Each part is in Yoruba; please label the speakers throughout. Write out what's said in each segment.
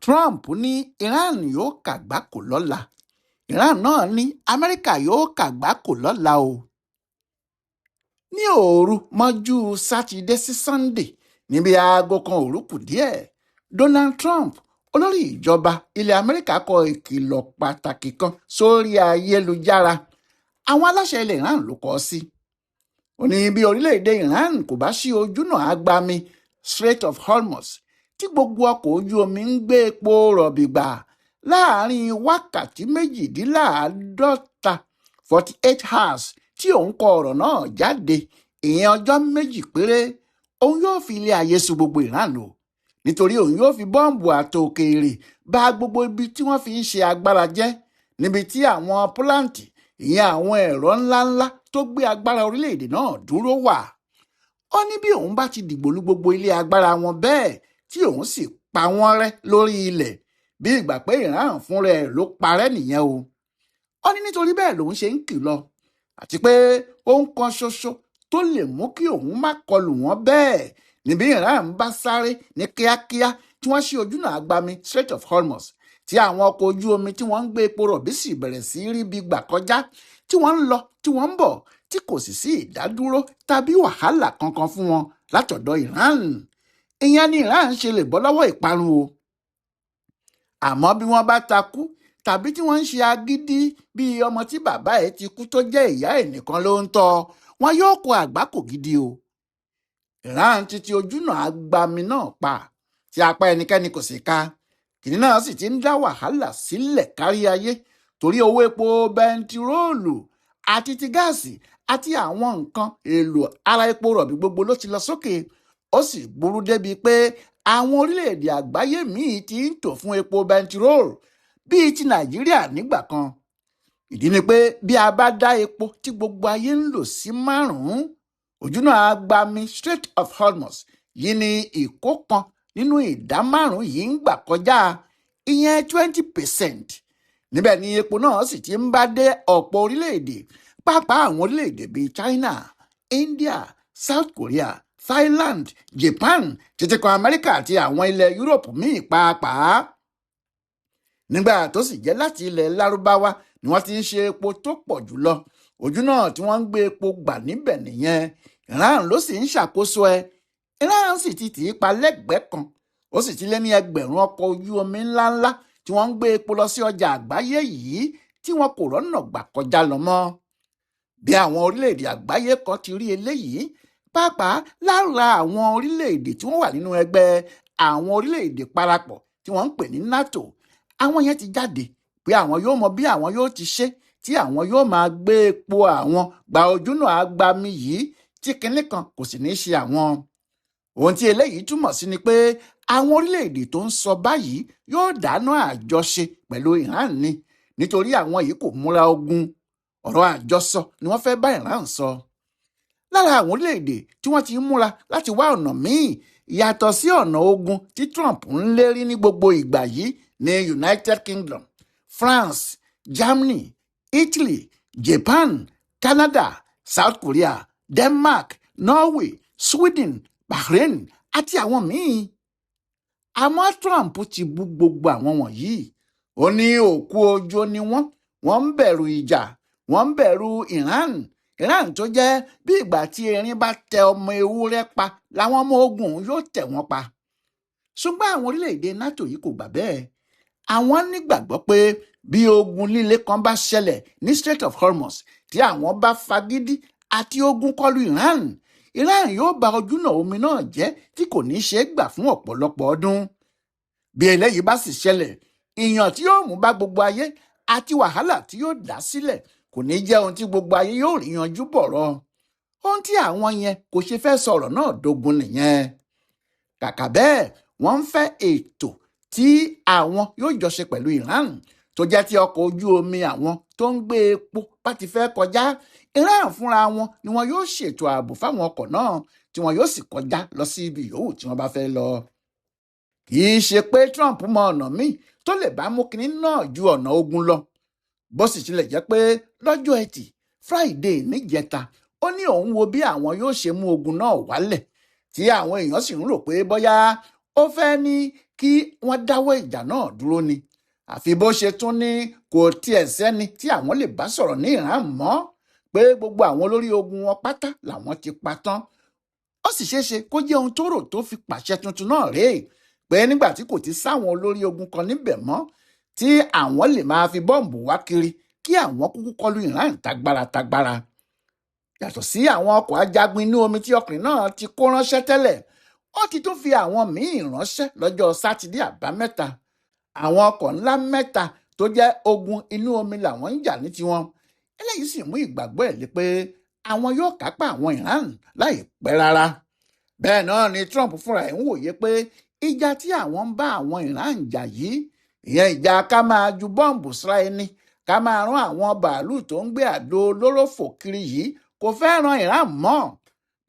Speaker 1: Trump ní Iran yóò kàgbákò lọ́la. Iran náà ní Amẹ́ríkà yóò kàgbákò lọ́la o. Ní òru mọ́jú Sátidé sí Sunday níbi aago kan òru kù díẹ̀, Donald Trump, olórí ìjọba ilẹ̀ Amẹ́ríkà, kọ ìkìlọ̀ pàtàkì kan sórí ayélujára. Àwọn aláṣẹ ilẹ̀ Iran ló kọ sí. Ó ní bí orílẹ̀-èdè Iran kò bá ṣí ojúnà agbami Strait of Hormuz tí gbogbo ọkọ̀ ojú omi ń gbé epo rọ̀bì gbà láàrin wákàtí 48 hours tí òun kọ ọ̀rọ̀ náà jáde, ìyẹn ọjọ́ méjì péré, òun yóò fi ilé ayé sun gbogbo Iran lò, nítorí òun yóò fi bọ́ǹbù àtòkèèrè bà gbogbo ibi tí wọ́n fi ń ṣe agbára jẹ́, níbi tí àwọn pọ́láǹtì, ìyẹn àwọn ẹ̀rọ ńláńlá tó gbé agbára orílẹ̀-èdè náà dúró wà. Ó ní bí òun bá ti dìgbòlú gbogbo ilé agbára wọn bẹ́ẹ̀ tí òun sì pa wọ́n rẹ́ lórí ilẹ̀, bí ìgbà pé Iran fúnra ẹ̀ ló parẹ́ nìyẹn o. Ó ní nítorí bẹ́ẹ̀ lòun ṣe ń kìlọ̀, àti pé ohun kan ṣoṣo tó lè mú kí òun má kọlù wọ́n bẹ́ẹ̀ níbi Iran bá sáré ní kíákíá tí wọ́n ṣí ojúnà agbami Strait of Hormuz, tí àwọn ọkọ̀ ojú omi tí wọ́n ń gbé epo rọ̀bì sì bẹ̀rẹ̀ sí rí bí gbà kọjá, tí wọ́n ń lọ tí wọ́n ń bọ̀, tí kò sì sí ìdádúró tàbí wàhálà kankan fún wọn látọ̀dọ̀ Iran. Ìyẹn ni Iran ṣe lè bọ́ lọ́wọ́ ìparun o. Àmọ́ bí wọ́n bá takú tàbí tí wọ́n ń ṣe agídí bí ọmọ tí bàbá ẹ̀ ti kú tó jẹ́ ìyá ẹ̀ nìkan ló ń tọ́, wọn yóò kó àgbákò gidi o. Iran ti ojúnà agbami náà pa, tí apá ẹnikẹ́ni kò sì ká. Kìnìún náà sì ti ń dá wàhálà sílẹ̀ kárí ayé torí owó epo bẹntiróòlù àti ti gáàsì àti àwọn nǹkan èlò ara epo rọ̀bì gbogbo ló ti lọ sókè. Ó sì burú débi pé àwọn orílẹ̀-èdè àgbáyé míì ti ń tò fún epo bẹntiróòlù bíi ti Nàìjíríà nígbà kan. Ìdí ni pé bí a bá dá epo tí gbogbo ayé ń lò sí 5, ojúnà agbami Strait of Hormuz yìí ni ìkó kan nínú ìdá 5 yìí ń gbà kọjá, ìyẹn 20%. Níbẹ̀ ni epo náà sì ti ń bá dé ọ̀pọ̀ orílẹ̀-èdè, pàápàá àwọn orílẹ̀-èdè bíi China, India, South Korea, Thailand, Japan, títí kan Amẹ́ríkà àti àwọn ilẹ̀ Europe míì pàápàá. Nígbà tó sì jẹ́ láti ilẹ̀ Lárúbáwá ni wọ́n ti ń ṣe epo tó pọ̀ jùlọ, ojúnà tí wọ́n ń gbé epo gbà níbẹ̀ nìyẹn. Iran ló sì ń ṣàkóso ẹ̀. Iran sì ti tì í pa lẹ́gbẹ̀ẹ́ kan. Ó sì ti lé ní ẹgbẹ̀rún ọkọ̀ ojú omi ńláńlá tí wọ́n ń gbé epo lọ sí ọjà àgbáyé yìí tí wọn kò rọ́nà gbà kọjá lọ mọ́. Bí àwọn orílẹ̀-èdè àgbáyé kan ti rí eléyìí, pàápàá lára àwọn orílẹ̀-èdè tí wọ́n wà nínú ẹgbẹ́ àwọn orílẹ̀-èdè parapọ̀ tí wọ́n ń pè ní NATO, àwọn yẹn ti jáde pé àwọn yóò mọ bí àwọn yóò ti ṣe tí àwọn yóò máa gbé epo àwọn gba ojúnà agbami yìí tí kinní kan kò sì ní ṣe àwọn. Ohun tí eléyìí túmọ̀ sí ni pé àwọn orílẹ̀-èdè tó ń sọ báyìí yóò dáná àjọṣe pẹ̀lú Iran ni, nítorí àwọn yìí kò múra ogun. Ọ̀rọ̀ àjọsọ ni wọ́n fẹ́ bá Iran sọ. Lára àwọn orílẹ̀-èdè tí wọ́n ti ń múra láti wá ọ̀nà míì yàtọ̀ sí ọ̀nà ogun tí Trump ń lérí ní gbogbo ìgbà yìí ní United Kingdom, France, Germany, Italy, Japan, Canada, South Korea, Denmark, Norway, Sweden, Bahrain àti àwọn míì. Àmọ́ Trump ti bú gbogbo àwọn wọ̀nyí. Ó ní òkú ojo ni wọ́n ń bẹ̀rù ìjà, wọ́n ń bẹ̀rù Iran tó jẹ́ bí ìgbà tí erin bá tẹ ọmọ ewúrẹ́ pa làwọn ọmọ ogun yóò tẹ̀ wọ́n pa. Ṣùgbọ́n àwọn orílẹ̀-èdè NATO yìí kò gbà bẹ́ẹ̀. Àwọn nígbàgbọ́ pé bí ogun líle kan bá ṣẹlẹ̀ ní Strait of Hormuz tí àwọn bá fagídí àti ogun kọlù Iran yóò ba ojúnà omi náà jẹ́ tí kò ní ṣe é gbà fún ọ̀pọ̀lọpọ̀ ọdún. Bí eléyìí bá sì ṣẹlẹ̀, ìyàn tí yóò mú bá gbogbo ayé àti wàhálà tí yóò dá sílẹ̀ kò ní jẹ́ ohun tí gbogbo ayé yóò rí yanjú bọ̀rọ̀. Ohun tí àwọn yẹn kò ṣe fẹ́ sọ̀rọ̀ náà dogun nìyẹn. Kàkà bẹ́ẹ̀, wọ́n ń fẹ́ ètò tí àwọn yóò jọ ṣe pẹ̀lú Iran, tó jẹ́ tí ọkọ̀ ojú omi àwọn tó ń gbé epo bá ti fẹ́ kọjá, Iran fúnra wọn ni wọn yóò ṣètò ààbò fáwọn ọkọ̀ náà tí wọn yóò sì kọjá lọ sí ibi yòówù tí wọ́n bá fẹ́ lọ. Kì í ṣe pé Trump mọ ọ̀nà míì tó lè bá mú kinní náà ju ọ̀nà ogun lọ. Bó sì tilẹ̀ jẹ́ pé lọ́jọ́ Ẹtì Friday níjẹta, ó ní òun wo bí àwọn yóò ṣe mú ogun náà wálẹ̀, tí àwọn èèyàn sì ń rò pé bóyá ó fẹ́ ní kí wọ́n dáwọ́ ìjà náà dúró ni. Àfi bó ṣe tún ní kò tiẹ̀ sẹ́ni tí àwọn lè bá sọ̀rọ̀ ní Iran mọ́, pé gbogbo àwọn olórí ogun wọn pátá làwọn ti pa tán. Ó sì ṣeéṣe kó jẹ́ ohun tó rò tó fi pàṣẹ tuntun náà rèé, pé nígbà tí kò ti sáwọn olórí ogun kan níbẹ̀ mọ́ tí àwọn lè máa fi bọ́ǹbù wá kiri, kí àwọn kúkú kọlu Iran tagbára. Yàtọ̀ sí àwọn ọkọ̀ ajagun inú omi tí ọkùnrin náà ti kó ránṣẹ́ tẹ́lẹ̀, ó ti tún fi àwọn míì ránṣẹ́ lọ́jọ́ Sátidé àbámẹ́ta. Àwọn ọkọ̀ ńlá 3 tó jẹ́ ogun inú omi làwọn ń jà ní tiwọn. Eléyìí sì mú ìgbàgbọ́ ẹ̀ lé pé àwọn yóò kápá àwọn Iran láìpẹ́ rárá. Bẹ́ẹ̀ náà ni Trump fúnra ẹ̀ ń wòye pé ìjà tí àwọn ń bá àwọn Iran jà yìí, ìyẹn ìjà ká máa ju bọ́ǹbù síra ẹni, ká máa rán àwọn bàálù tó ń gbé àdó olóró fò kiri yìí, kò fẹ́ ran Iran mọ́,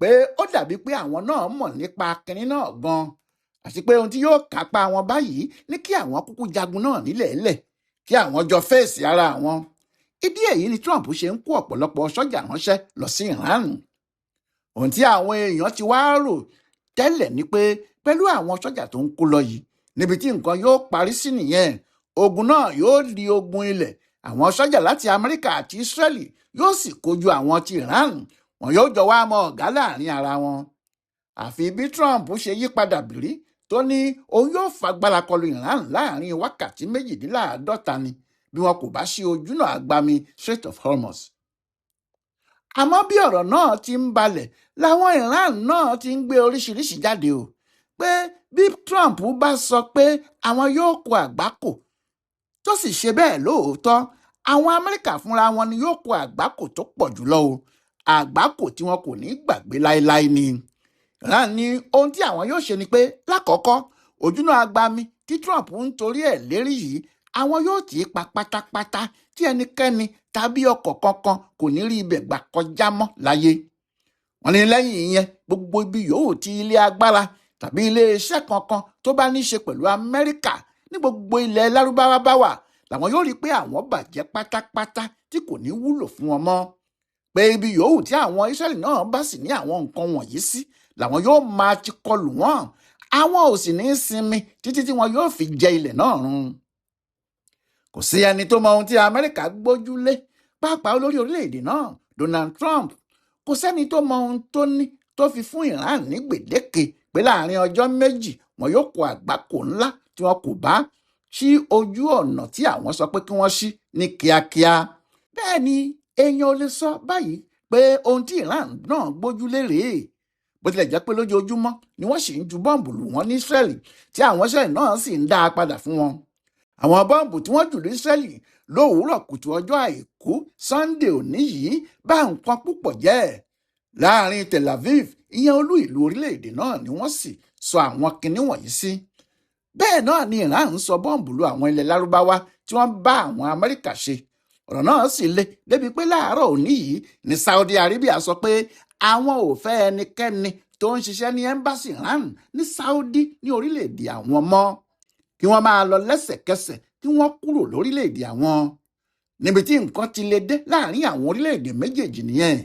Speaker 1: pé ó dàbí pé àwọn náà mọ̀ nípa kinní náà gan, àti pé ohun tí yóò kápá wọn báyìí ní kí àwọn kúkú jagun náà nílẹ̀ẹ́lẹ̀, kí àwọn jọ fèsì ara wọn. Ìdí èyí ni Trump ṣe ń kó ọ̀pọ̀lọpọ̀ sọ́jà ránṣẹ́ lọ sí Iran. Ohun tí àwọn èèyàn ti wá rò tẹ́lẹ̀ ni pé pẹ̀lú àwọn sọ́jà tó ń kó lọ yìí, níbi tí nǹkan yóò parí sí nìyẹn. Ogun náà yóò di ogun ilẹ̀. Àwọn sọ́jà láti Amẹrika àti Israeli yóò sì kojú àwọn ti Iran. Wọn yóò jọ wá mọ ọ̀gá láàrin ara wọn. Àfi bí Trump ṣe yí padà bìrí tó ní òun yóò fagbára kọlu Iran láàrin wákàtí 48 ni, bí wọn kò bá ṣí ojúnà agbami Strait of Hormuz. Àmọ́ bí ọ̀rọ̀ náà ti ń balẹ̀, làwọn Iran náà ti ń gbé oríṣiríṣi jáde o, pé bí Trump bá sọ pé àwọn yóò kó àgbákò, tó sì ṣe bẹ́ẹ̀ lóòótọ́, àwọn Amẹ́ríkà fúnra wọn ni yóò kó àgbákò tó pọ̀ jùlọ o, àgbákò tí wọn kò ní gbàgbé láéláé ni. Iran ní ohun tí àwọn yóò ṣe ni pé lákọ̀ọ́kọ́, ojúnà agbami tí Trump ń torí ẹ̀ lérí yìí, àwọn yóò tì í pa pátápátá tí ẹnikẹ́ni tàbí ọkọ̀ kankan kò ní rí ibẹ̀ gbà kọjá mọ́ láyé. Wọ́n ní lẹ́yìn ìyẹn, gbogbo ibi yòówù tí ilé agbára tàbí ilé iṣẹ́ kankan tó bá ní í ṣe pẹ̀lú Amẹ́ríkà ní gbogbo ilẹ̀ Lárúbáwá bá wà, làwọn yóò rí pé àwọn bàjẹ́ pátápátá tí kò ní wúlò fún wọn mọ́. Pé ibi yòówù tí àwọn Israẹli náà bá sì ní àwọn nǹkan wọ̀nyí sí, làwọn yóò máa ti kọlù wọ́n. Àwọn ò sì ní sinmi títí tí wọn yóò fi jẹ ilẹ̀ náà run. Kò sí ẹni tó mọ ohun tí Amẹ́ríkà gbójúlé, pàápàá olórí orílẹ̀-èdè náà, Donald Trump. Kò sẹ́ni tó mọ ohun tó ní tó fi fún Iran ní gbèdéke pé láàrin ọjọ́ 2 wọn yóò kó àgbákò ńlá tí wọn kò bá ṣí ojú ọ̀nà tí àwọn sọ pé kí wọ́n ṣí ní kíákíá. Bẹ́ẹ̀ ni èèyàn ò lè sọ báyìí pé ohun tí Iran náà gbójúlé rèé, bó tilẹ̀ jẹ́ pé lójoojúmọ́ ni wọ́n sì ń ju bọ́ǹbù lù wọ́n ní Israeli, tí àwọn Israeli náà sì ń dá a padà fún wọn. Àwọn bọ́ǹbù tí wọ́n jù lù Israeli lówùúrọ̀ kùtù ọjọ́ Àìkú Sunday òní yìí bá nǹkan púpọ̀ jẹ́. Láàrin Tel Aviv, ìyẹn olú ìlú orílẹ̀-èdè náà, ni wọ́n sì sọ àwọn kinní wọ̀nyí sí. Bẹ́ẹ̀ náà ni Iran ń sọ bọ́ǹbù lu àwọn ilẹ̀ Lárúbáwá tí wọ́n bá àwọn Amẹ́ríkà ṣe. Ọ̀rọ̀ náà sì le débi pé láàárọ̀ òní yìí ní Saudi Arabia sọ pé àwọn ò fẹ́ ẹnikẹ́ni tó ń ṣiṣẹ́ ní ẹ́mbásì Iran ní Saudi ní orílẹ̀-èdè àwọn mọ́, kí wọ́n máa lọ lẹ́sẹ̀kẹsẹ̀ kí wọ́n kúrò lórílẹ̀-èdè àwọn. Níbi tí nǹkan ti le dé láàrin àwọn orílẹ̀-èdè méjèèjì nìyẹn.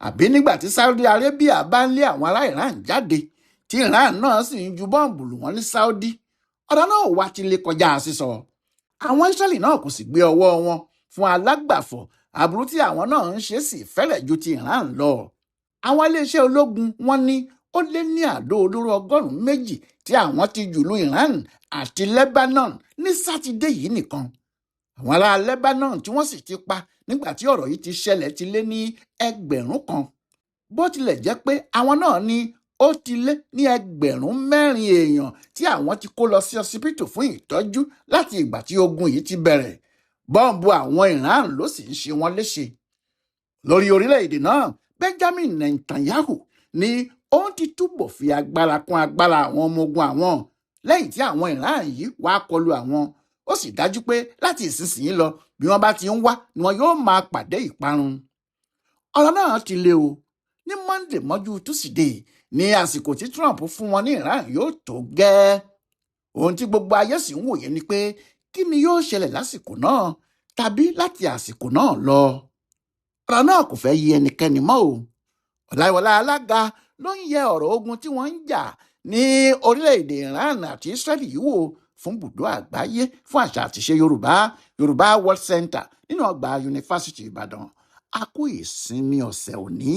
Speaker 1: Àbí nígbà tí Saudi Arabia bá ń lé àwọn ará Iran jáde, tí Iran náà sì ń ju bọ́ǹbù lù wọ́n ní Saudi, ọ̀rọ̀ náà wá ti le kọjá sísọ. Àwọn Israeli náà kò sì gbé ọwọ́ wọn fún alágbàfọ̀. Aburú tí àwọn náà ń ṣe sì fẹ́rẹ̀ ju ti Iran lọ. Àwọn iléeṣẹ́ ológun wọn ní ó lé ní àdó olóró 100 tí àwọn ti jù lù Iran àti Lebanon ní Sátidé yìí nìkan. Àwọn ará Lebanon tí wọ́n sì ti pa nígbà tí ọ̀rọ̀ yìí ti ṣẹlẹ̀ ti lé ní 1000. Bó tilẹ̀ jẹ́ pé àwọn náà ní ó ti lé ní 4,000 èèyàn tí àwọn ti kó lọ sí ọsibítù fún ìtọ́jú láti ìgbà tí ogun yìí ti bẹ̀rẹ̀. Bọ́ǹbù àwọn Iran ló sì ń ṣe wọ́n léṣe. Lórí orílẹ̀-èdè náà, Benjamin Netanyahu ní òun ti túbọ̀ fi agbára kún agbára àwọn ọmọ ogun àwọn lẹ́yìn tí àwọn Iran yìí wá kọlù àwọn. Ó sì dájú pé láti ìsinsìnyí lọ, bí wọ́n bá ti ń wá ni wọn yóò máa pàdé ìparun. Ọ̀rọ̀ náà ti le o. Ní Monday mọ́jú Tuesday ní àsìkò tí Trump fún wọn ní Iran yóò tó gẹ́. Ohun tí gbogbo ayé sì ń wòye ni pé kí ni yóò ṣẹlẹ̀ lásìkò náà tàbí láti àsìkò náà lọ. Ọ̀rọ̀ náà kò fẹ́ yé ẹnikẹ́ni mọ́ o. Ọláyíwọlá Alága ló ń yẹ ọ̀rọ̀ ogun tí wọ́n ń jà ní orílẹ̀-èdè Iran àti Israeli yìí wò fún ibùdó àgbáyé fún àṣà àti ìṣe Yorùbá World Center nínú ọgbà yunifásitì Ìbàdàn. A kú ìsinmi ọ̀sẹ̀ òní.